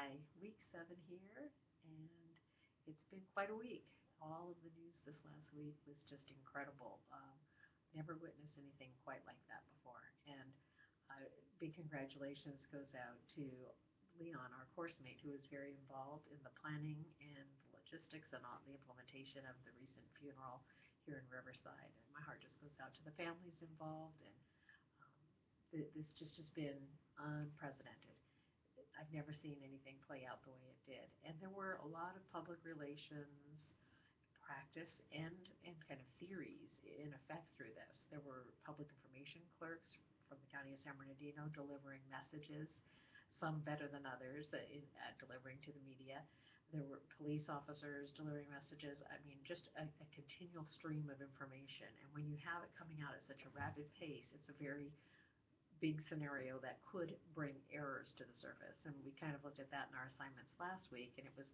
Hi, week 7 here, and it's been quite a week. All of the news this last week was just incredible. Never witnessed anything quite like that before. And big congratulations goes out to Leon, our course mate, who was very involved in the planning and the logistics and all the implementation of the recent funeral here in Riverside. And my heart just goes out to the families involved, and this just has been unprecedented. I've never seen anything play out the way it did. And there were a lot of public relations practice and kind of theories in effect through this. There were public information clerks from the county of San Bernardino delivering messages, some better than others at delivering to the media. There were police officers delivering messages. I mean, just a continual stream of information. And when you have it coming out at such a rapid pace, it's a very big scenario that could bring errors to the surface. And we kind of looked at that in our assignments last week, and it was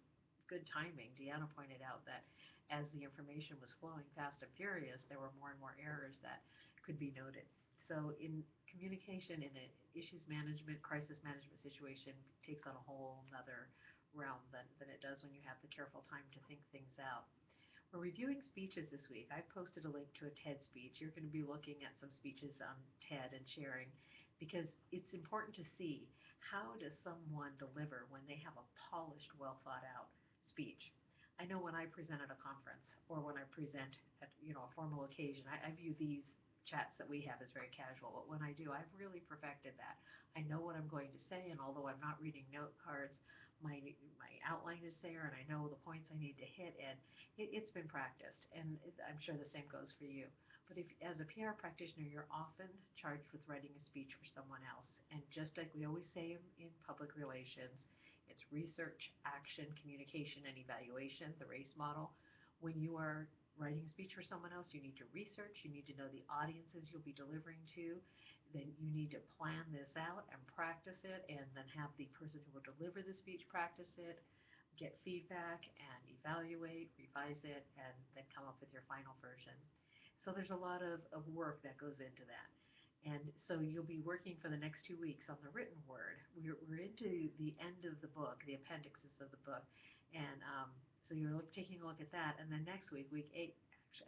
good timing. Deanna pointed out that as the information was flowing fast and furious, there were more and more errors that could be noted. So in communication in an issues management, crisis management situation takes on a whole other realm than it does when you have the careful time to think things out. We're reviewing speeches this week. I posted a link to a TED speech. You're going to be looking at some speeches on TED and sharing because it's important to see how does someone deliver when they have a polished, well thought out speech. I know when I present at a conference or when I present at a formal occasion, I view these chats that we have as very casual, but when I do, I've really perfected that. I know what I'm going to say, and although I'm not reading note cards, my outline is there, and I know the points I need to hit, and it's been practiced, and I'm sure the same goes for you. But if, as a PR practitioner, you're often charged with writing a speech for someone else, and just like we always say in public relations, it's research, action, communication, and evaluation, the RACE model. When you are writing a speech for someone else, you need to research, you need to know the audiences you'll be delivering to, then you need to plan this out and practice it, and then have the person who will deliver the speech practice it, get feedback, and evaluate, revise it, and then come up with your final version. So there's a lot of work that goes into that. And so you'll be working for the next 2 weeks on the written word. We're into the end of the book, the appendixes of the book. And so you're taking a look at that. And then next week, week 8,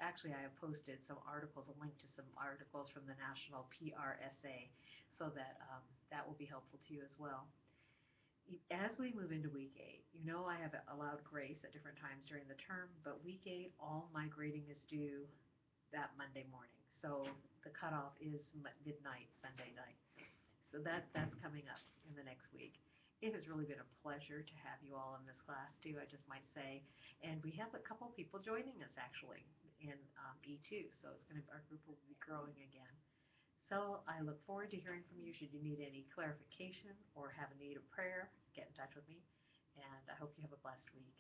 actually I have posted some articles, a link to some articles from the National PRSA, so that that will be helpful to you as well. As we move into week 8, I have allowed grace at different times during the term, but week 8, all my grading is due that Monday morning. So the cutoff is midnight, Sunday night. So that's coming up in the next week. It has really been a pleasure to have you all in this class too, I just might say. And we have a couple people joining us actually in E2, so our group will be growing again. So I look forward to hearing from you. Should you need any clarification or have a need of prayer, get in touch with me. And I hope you have a blessed week.